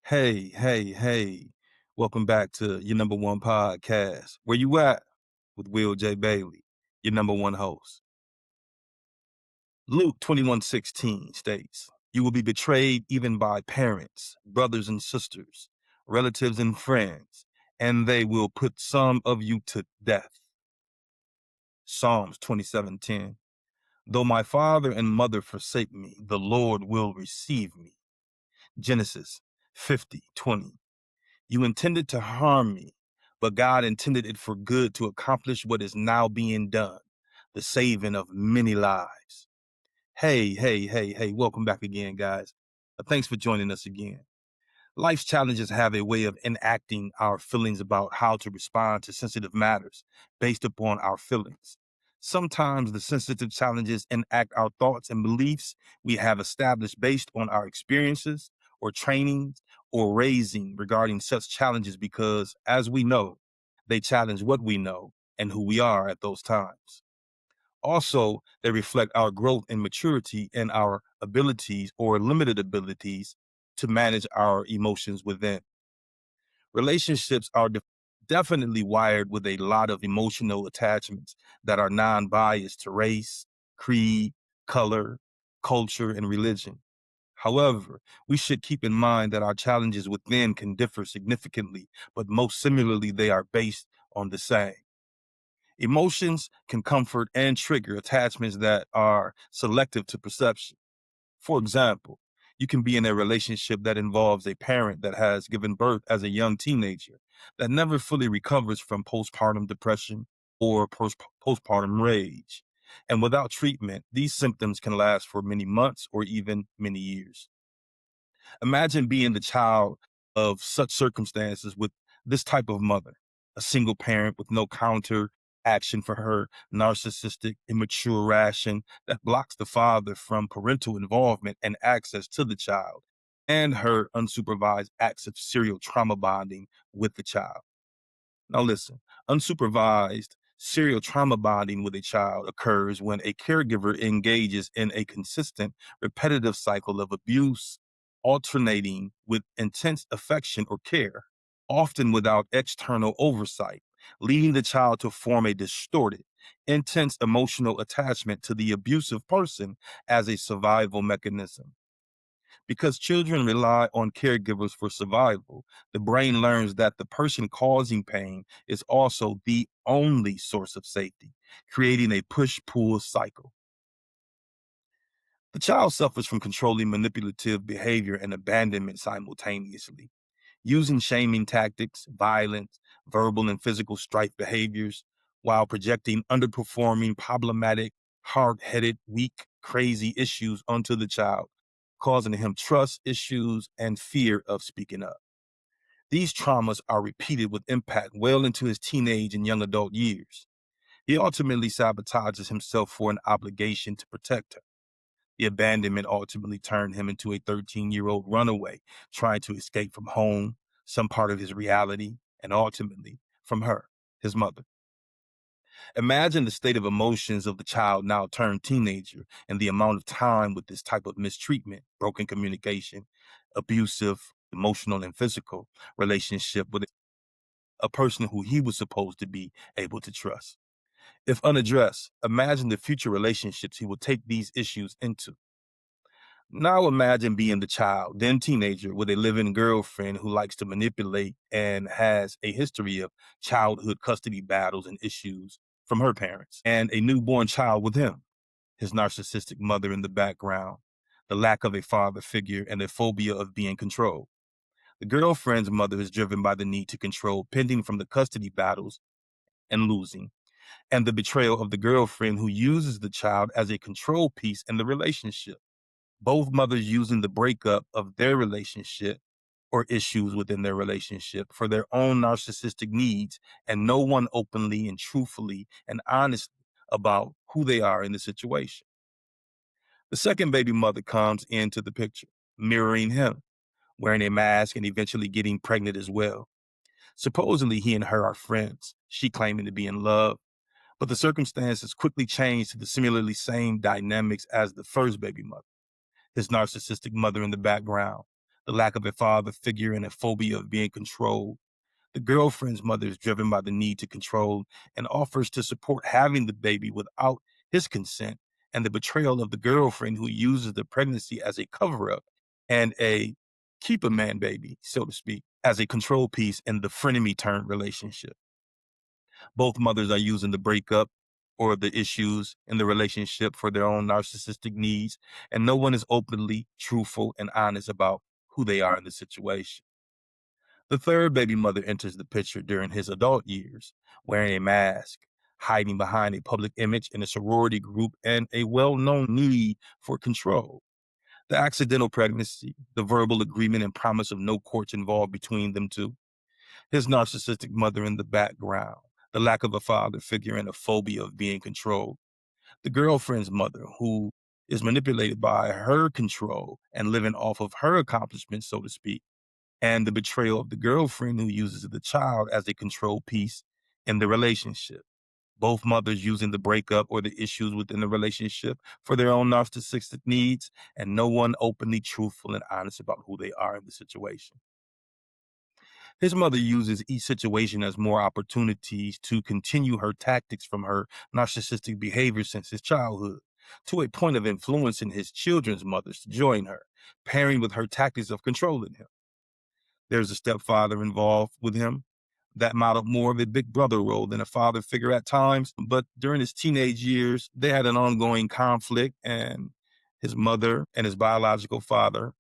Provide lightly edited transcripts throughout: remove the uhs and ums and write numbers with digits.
Hey. Welcome back to your number one podcast. Where you at? With Will J. Bailey, your number one host. Luke 21:16 states, "You will be betrayed even by parents, brothers and sisters, relatives and friends, and they will put some of you to death." Psalms 27:10, "Though my father and mother forsake me, the Lord will receive me." Genesis 50:20, "You intended to harm me, but God intended it for good to accomplish what is now being done, the saving of many lives." Hey. Welcome back again, guys. Thanks for joining us again. Life's challenges have a way of enacting our feelings about how to respond to sensitive matters based upon our feelings. Sometimes the sensitive challenges enact our thoughts and beliefs we have established based on our experiences or trainings or raising regarding such challenges because, as we know, they challenge what we know and who we are at those times. Also, they reflect our growth and maturity and our abilities or limited abilities to manage our emotions within. Relationships are definitely wired with a lot of emotional attachments that are non biased to race, creed, color, culture, and religion. However, we should keep in mind that our challenges within can differ significantly, but most similarly, they are based on the same. Emotions can comfort and trigger attachments that are selective to perception. For example, you can be in a relationship that involves a parent that has given birth as a young teenager that never fully recovers from postpartum depression or postpartum rage. And without treatment, these symptoms can last for many months or even many years. Imagine being the child of such circumstances with this type of mother, a single parent with no counter action for her narcissistic, immature ration that blocks the father from parental involvement and access to the child, and her unsupervised acts of serial trauma bonding with the child. Now, listen, unsupervised serial trauma bonding with a child occurs when a caregiver engages in a consistent, repetitive cycle of abuse, alternating with intense affection or care, often without external oversight, leading the child to form a distorted, intense emotional attachment to the abusive person as a survival mechanism. Because children rely on caregivers for survival, the brain learns that the person causing pain is also the only source of safety, creating a push pull cycle. The child suffers from controlling manipulative behavior and abandonment simultaneously, using shaming tactics, violence, verbal and physical strife behaviors, while projecting underperforming, problematic, hard headed, weak, crazy issues onto the child, causing him trust issues and fear of speaking up. These traumas are repeated with impact well into his teenage and young adult years. He ultimately sabotages himself for an obligation to protect her. The abandonment ultimately turned him into a 13-year-old runaway, trying to escape from home, some part of his reality, and ultimately from her, his mother. Imagine the state of emotions of the child now turned teenager and the amount of time with this type of mistreatment, broken communication, abusive, emotional, and physical relationship with a person who he was supposed to be able to trust. If unaddressed, imagine the future relationships he will take these issues into. Now imagine being the child, then teenager, with a living girlfriend who likes to manipulate and has a history of childhood custody battles and issues from her parents, and a newborn child with him, his narcissistic mother in the background, the lack of a father figure, and a phobia of being controlled. The girlfriend's mother is driven by the need to control, pending from the custody battles and losing, and the betrayal of the girlfriend who uses the child as a control piece in the relationship, both mothers using the breakup of their relationship or issues within their relationship for their own narcissistic needs, and no one openly and truthfully and honestly about who they are in the situation. The second baby mother comes into the picture, mirroring him, wearing a mask and eventually getting pregnant as well. Supposedly, he and her are friends, she claiming to be in love, but the circumstances quickly change to the similarly same dynamics as the first baby mother, his narcissistic mother in the background, the lack of a father figure, and a phobia of being controlled. The girlfriend's mother is driven by the need to control and offers to support having the baby without his consent, and the betrayal of the girlfriend who uses the pregnancy as a cover up and a keep a man baby, so to speak, as a control piece in the frenemy turned relationship. Both mothers are using the breakup or the issues in the relationship for their own narcissistic needs, and no one is openly truthful and honest about who they are in the situation. The third baby mother enters the picture during his adult years, wearing a mask, hiding behind a public image in a sorority group, and a well known need for control. The accidental pregnancy, the verbal agreement and promise of no courts involved between them two, his narcissistic mother in the background, the lack of a father figure and a phobia of being controlled, the girlfriend's mother who is manipulated by her control and living off of her accomplishments, so to speak, and the betrayal of the girlfriend who uses the child as a control piece in the relationship. Both mothers using the breakup or the issues within the relationship for their own narcissistic needs, and no one openly truthful and honest about who they are in the situation. His mother uses each situation as more opportunities to continue her tactics from her narcissistic behavior since his childhood, to a point of influencing his children's mothers to join her, pairing with her tactics of controlling him. There's a stepfather involved with him that modeled more of a big brother role than a father figure at times. But during his teenage years, they had an ongoing conflict, and his mother and his biological father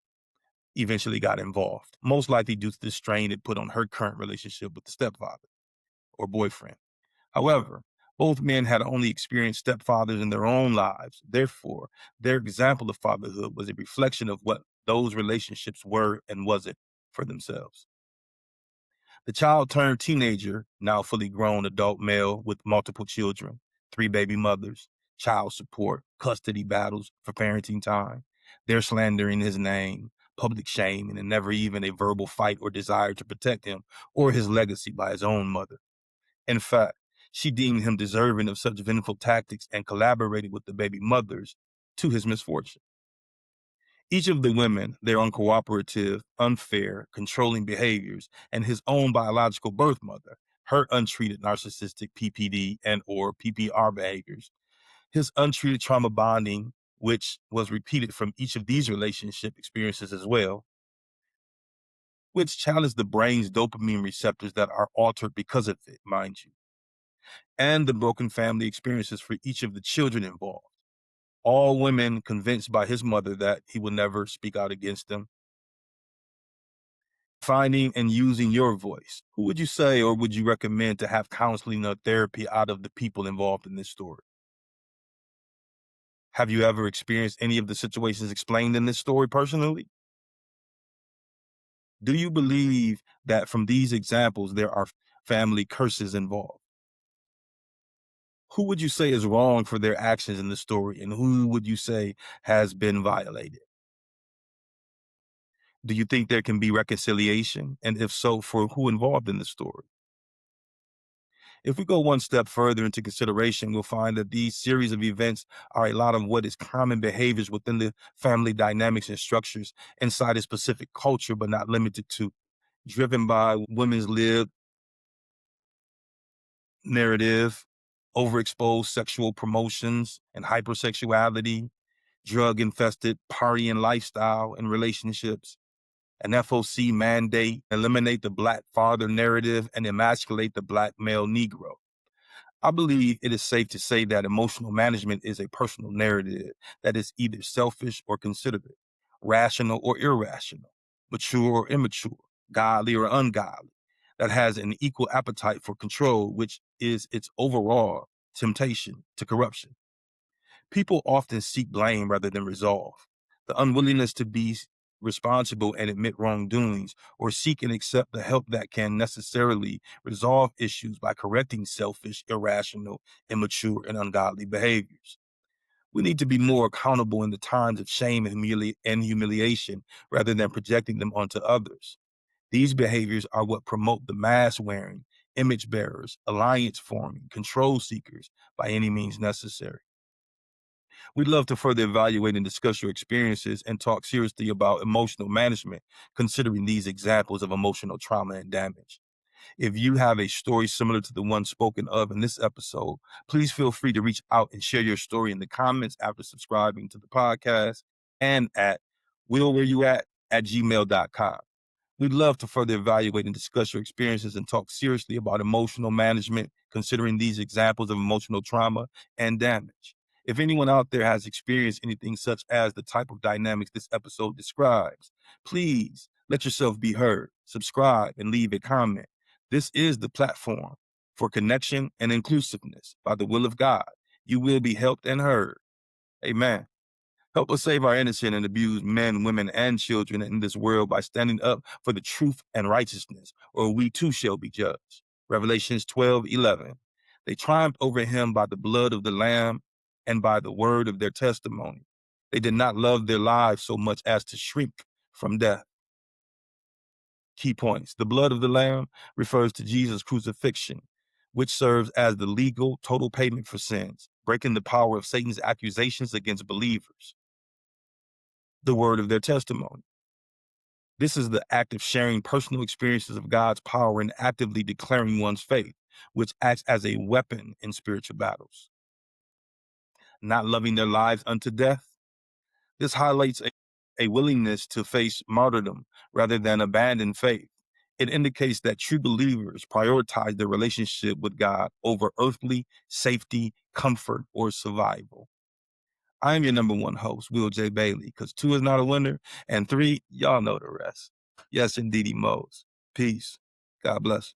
eventually got involved, most likely due to the strain it put on her current relationship with the stepfather or boyfriend. However, both men had only experienced stepfathers in their own lives. Therefore, their example of fatherhood was a reflection of what those relationships were and wasn't for themselves. The child turned teenager, now fully grown adult male with multiple children, three baby mothers, child support, custody battles for parenting time. They're slandering his name, public shame, and never even a verbal fight or desire to protect him or his legacy by his own mother. In fact, she deemed him deserving of such vengeful tactics and collaborated with the baby mothers to his misfortune. Each of the women, their uncooperative, unfair, controlling behaviors, and his own biological birth mother, her untreated narcissistic PPD and or PPR behaviors, his untreated trauma bonding, which was repeated from each of these relationship experiences as well, which challenged the brain's dopamine receptors that are altered because of it, mind you, and the broken family experiences for each of the children involved. All women convinced by his mother that he would never speak out against them. Finding and using your voice. Who would you say or would you recommend to have counseling or therapy out of the people involved in this story? Have you ever experienced any of the situations explained in this story personally? Do you believe that from these examples there are family curses involved? Who would you say is wrong for their actions in the story, and who would you say has been violated? Do you think there can be reconciliation? And if so, for who involved in the story? If we go one step further into consideration, we'll find that these series of events are a lot of what is common behaviors within the family dynamics and structures inside a specific culture, but not limited to, driven by women's lived narrative, overexposed sexual promotions and hypersexuality, drug infested partying lifestyle and relationships, an FOC mandate, eliminate the Black father narrative and emasculate the Black male Negro. I believe it is safe to say that emotional management is a personal narrative that is either selfish or considerate, rational or irrational, mature or immature, godly or ungodly, that has an equal appetite for control, which is its overall temptation to corruption. People often seek blame rather than resolve. The unwillingness to be responsible and admit wrongdoings or seek and accept the help that can necessarily resolve issues by correcting selfish, irrational, immature, and ungodly behaviors. We need to be more accountable in the times of shame and humiliation rather than projecting them onto others. These behaviors are what promote the mask wearing, image bearers, alliance forming, control seekers by any means necessary. We'd love to further evaluate and discuss your experiences and talk seriously about emotional management, considering these examples of emotional trauma and damage. If you have a story similar to the one spoken of in this episode, please feel free to reach out and share your story in the comments after subscribing to the podcast and at willwhereyouat gmail.com. We'd love to further evaluate and discuss your experiences and talk seriously about emotional management, considering these examples of emotional trauma and damage. If anyone out there has experienced anything such as the type of dynamics this episode describes, please let yourself be heard, subscribe, and leave a comment. This is the platform for connection and inclusiveness. By the will of God, you will be helped and heard. Amen. Help us save our innocent and abused men, women, and children in this world by standing up for the truth and righteousness, or we too shall be judged. Revelations 12:11. They triumphed over him by the blood of the Lamb and by the word of their testimony. They did not love their lives so much as to shrink from death. Key points. The blood of the Lamb refers to Jesus' crucifixion, which serves as the legal total payment for sins, breaking the power of Satan's accusations against believers. The word of their testimony. This is the act of sharing personal experiences of God's power and actively declaring one's faith, which acts as a weapon in spiritual battles. Not loving their lives unto death. This highlights a willingness to face martyrdom rather than abandon faith. It indicates that true believers prioritize their relationship with God over earthly safety, comfort, or survival. I am your number one host, Will J. Bailey, because 2 is not a winner, and 3, y'all know the rest. Yes, indeedy, Mose. Peace. God bless.